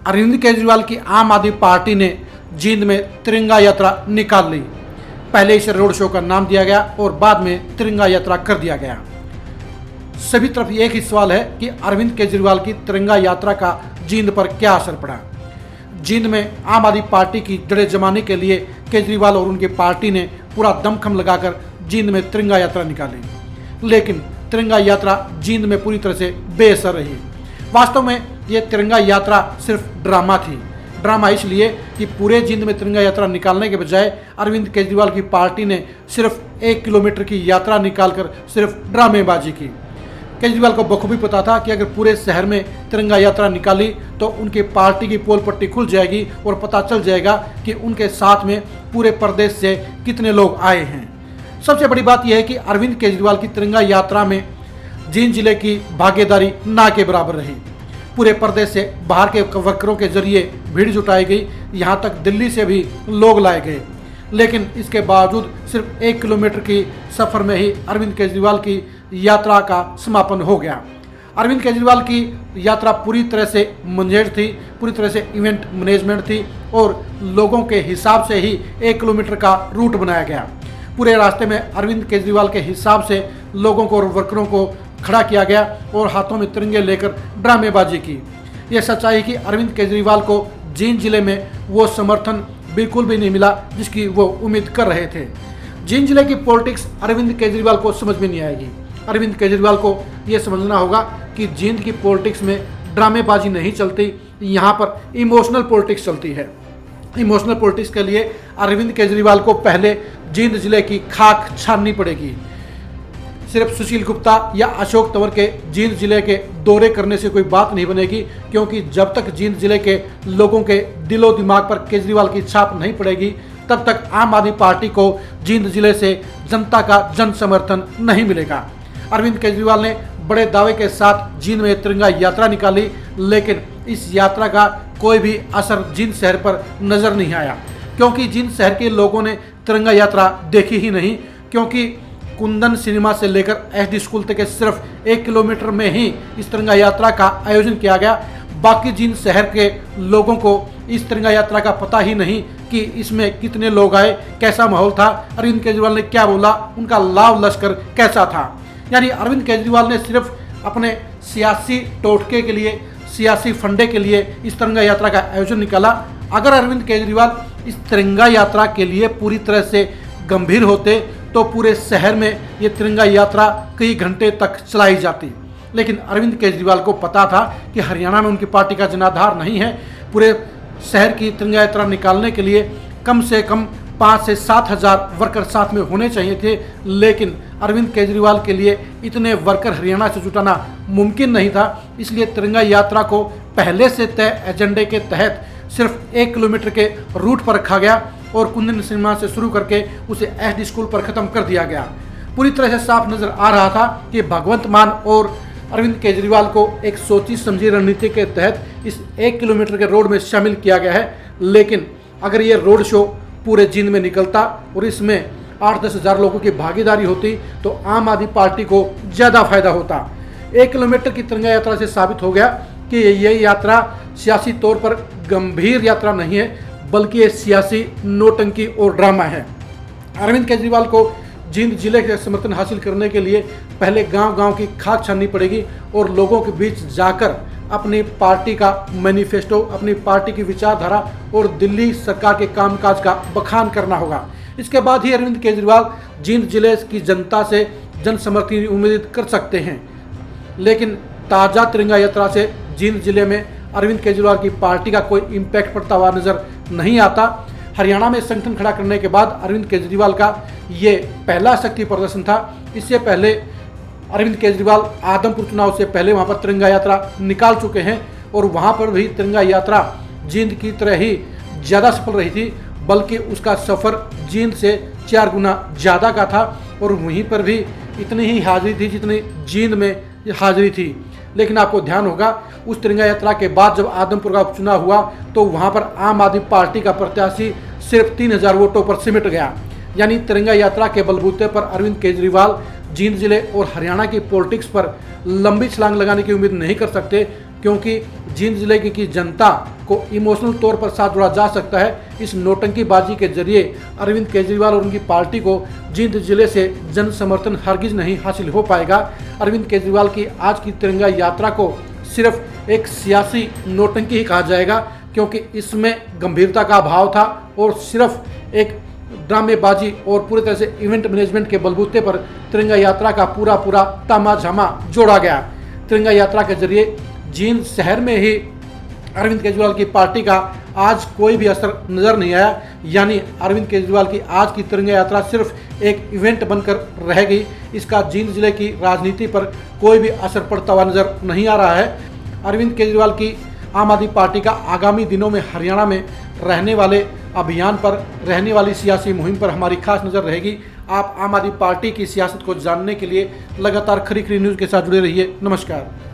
अरविंद केजरीवाल की आम आदमी पार्टी ने जींद में तिरंगा यात्रा निकाल ली। पहले इसे रोड शो का नाम दिया गया और बाद में तिरंगा यात्रा कर दिया गया। सभी तरफ एक ही सवाल है कि अरविंद केजरीवाल की तिरंगा यात्रा का जींद पर क्या असर पड़ा। जींद में आम आदमी पार्टी की जड़ें जमाने के लिए केजरीवाल और उनकी पार्टी ने पूरा दमखम लगाकर जींद में तिरंगा यात्रा निकाली, लेकिन तिरंगा यात्रा जींद में पूरी तरह से बेअसर रही। वास्तव में यह तिरंगा यात्रा सिर्फ ड्रामा थी। ड्रामा इसलिए कि पूरे जींद में तिरंगा यात्रा निकालने के बजाय अरविंद केजरीवाल की पार्टी ने सिर्फ 1 किलोमीटर की यात्रा निकालकर सिर्फ ड्रामेबाजी की। केजरीवाल को बखूबी पता था कि अगर पूरे शहर में तिरंगा यात्रा निकाली तो उनकी पार्टी की पोल पट्टी खुल जाएगी और पता चल जाएगा कि उनके साथ में पूरे प्रदेश से कितने लोग आए हैं। सबसे बड़ी बात यह है कि अरविंद केजरीवाल की तिरंगा यात्रा में जींद जिले की भागीदारी ना के बराबर रही। पूरे प्रदेश से बाहर के वर्करों के जरिए भीड़ जुटाई गई, यहाँ तक दिल्ली से भी लोग लाए गए, लेकिन इसके बावजूद सिर्फ 1 किलोमीटर की सफ़र में ही अरविंद केजरीवाल की यात्रा का समापन हो गया। अरविंद केजरीवाल की यात्रा पूरी तरह से मंझेड़ थी, पूरी तरह से इवेंट मैनेजमेंट थी और लोगों के हिसाब से ही 1 किलोमीटर का रूट बनाया गया। पूरे रास्ते में अरविंद केजरीवाल के हिसाब से लोगों को और वर्करों को खड़ा किया गया और हाथों में तिरंगे लेकर ड्रामेबाजी की। यह सच्चाई है कि अरविंद केजरीवाल को जींद जिले में वो समर्थन बिल्कुल भी नहीं मिला जिसकी वो उम्मीद कर रहे थे। जींद जिले की पॉलिटिक्स अरविंद केजरीवाल को समझ में नहीं आएगी। अरविंद केजरीवाल को ये समझना होगा कि जींद की पॉलिटिक्स में ड्रामेबाजी नहीं चलती, यहाँ पर इमोशनल पॉलिटिक्स चलती है। इमोशनल पॉलिटिक्स के लिए अरविंद केजरीवाल को पहले जींद जिले की खाक छाननी पड़ेगी। सिर्फ सुशील गुप्ता या अशोक तंवर के जींद जिले के दौरे करने से कोई बात नहीं बनेगी, क्योंकि जब तक जींद जिले के लोगों के दिलो दिमाग पर केजरीवाल की छाप नहीं पड़ेगी तब तक आम आदमी पार्टी को जींद जिले से जनता का जन समर्थन नहीं मिलेगा। अरविंद केजरीवाल ने बड़े दावे के साथ जींद में तिरंगा यात्रा निकाली, लेकिन इस यात्रा का कोई भी असर जींद शहर पर नजर नहीं आया, क्योंकि जींद शहर के लोगों ने तिरंगा यात्रा देखी ही नहीं। क्योंकि कुंदन सिनेमा से लेकर एसडी स्कूल तक के सिर्फ 1 किलोमीटर में ही इस तिरंगा यात्रा का आयोजन किया गया। बाकी जींद शहर के लोगों को इस तिरंगा यात्रा का पता ही नहीं कि इसमें कितने लोग आए, कैसा माहौल था, अरविंद केजरीवाल ने क्या बोला, उनका लाव लश्कर कैसा था। यानी अरविंद केजरीवाल ने सिर्फ अपने सियासी टोटके के लिए, सियासी फंडे के लिए इस तिरंगा यात्रा का आयोजन निकाला। अगर अरविंद केजरीवाल इस तिरंगा यात्रा के लिए पूरी तरह से गंभीर होते तो पूरे शहर में ये तिरंगा यात्रा कई घंटे तक चलाई जाती, लेकिन अरविंद केजरीवाल को पता था कि हरियाणा में उनकी पार्टी का जनाधार नहीं है। पूरे शहर की तिरंगा यात्रा निकालने के लिए कम से कम 5 से 7 हज़ार वर्कर साथ में होने चाहिए थे, लेकिन अरविंद केजरीवाल के लिए इतने वर्कर हरियाणा से जुटाना मुमकिन नहीं था। इसलिए तिरंगा यात्रा को पहले से तय एजेंडे के तहत सिर्फ 1 किलोमीटर के रूट पर रखा गया और कुंदन सिनेमा से शुरू करके उसे एसडी स्कूल पर ख़त्म कर दिया गया। पूरी तरह से साफ नज़र आ रहा था कि भगवंत मान और अरविंद केजरीवाल को एक सोची समझी रणनीति के तहत इस 1 किलोमीटर के रोड में शामिल किया गया है। लेकिन अगर ये रोड शो पूरे जींद में निकलता और इसमें 8-10 हज़ार लोगों की भागीदारी होती तो आम आदमी पार्टी को ज़्यादा फायदा होता। 1 किलोमीटर की तिरंगा यात्रा से साबित हो गया कि यह यात्रा सियासी तौर पर गंभीर यात्रा नहीं है, बल्कि ये सियासी नोटंकी और ड्रामा है। अरविंद केजरीवाल को जींद जिले के समर्थन हासिल करने के लिए पहले गांव-गांव की खाक छाननी पड़ेगी और लोगों के बीच जाकर अपनी पार्टी का मैनिफेस्टो, अपनी पार्टी की विचारधारा और दिल्ली सरकार के कामकाज का बखान करना होगा। इसके बाद ही अरविंद केजरीवाल जींद जिले की जनता से जन समर्थन की उम्मीद कर सकते हैं। लेकिन ताज़ा तिरंगा यात्रा से जींद जिले में अरविंद केजरीवाल की पार्टी का कोई इम्पैक्ट पड़ता हुआ नजर नहीं आता। हरियाणा में संगठन खड़ा करने के बाद अरविंद केजरीवाल का ये पहला शक्ति प्रदर्शन था। इससे पहले अरविंद केजरीवाल आदमपुर चुनाव से पहले वहां पर तिरंगा यात्रा निकाल चुके हैं और वहां पर भी तिरंगा यात्रा जींद की तरह ही ज़्यादा सफल रही थी, बल्कि उसका सफ़र जींद से 4 गुना ज़्यादा का था और वहीं पर भी इतनी ही हाजिरी थी जितनी जींद में हाजिरी थी। लेकिन आपको ध्यान होगा उस तिरंगा यात्रा के बाद जब आदमपुर का उपचुनाव हुआ तो वहां पर आम आदमी पार्टी का प्रत्याशी सिर्फ 3000 वोटों पर सिमट गया। यानी तिरंगा यात्रा के बलबूते पर अरविंद केजरीवाल जींद जिले और हरियाणा की पॉलिटिक्स पर लंबी छलांग लगाने की उम्मीद नहीं कर सकते, क्योंकि जींद जिले की जनता को इमोशनल तौर पर साथ जोड़ा जा सकता है। इस नोटंकीबाजी के जरिए अरविंद केजरीवाल और उनकी पार्टी को जींद जिले से जन समर्थन हरगिज नहीं हासिल हो पाएगा। अरविंद केजरीवाल की आज की तिरंगा यात्रा को सिर्फ एक सियासी नोटंकी ही कहा जाएगा, क्योंकि इसमें गंभीरता का अभाव था और सिर्फ एक ड्रामेबाजी और पूरी तरह से इवेंट मैनेजमेंट के बलबूते पर तिरंगा यात्रा का पूरा तामाझामा जोड़ा गया। तिरंगा यात्रा के जरिए जींद शहर में ही अरविंद केजरीवाल की पार्टी का आज कोई भी असर नजर नहीं आया, यानी अरविंद केजरीवाल की आज की तिरंगा यात्रा सिर्फ एक इवेंट बनकर रह गई। इसका जींद जिले की राजनीति पर कोई भी असर पड़ता हुआ नजर नहीं आ रहा है। अरविंद केजरीवाल की आम आदमी पार्टी का आगामी दिनों में हरियाणा में रहने वाले अभियान पर, रहने वाली सियासी मुहिम पर हमारी खास नज़र रहेगी। आप आम आदमी पार्टी की सियासत को जानने के लिए लगातार खरी खरी न्यूज़ के साथ जुड़े रहिए। नमस्कार।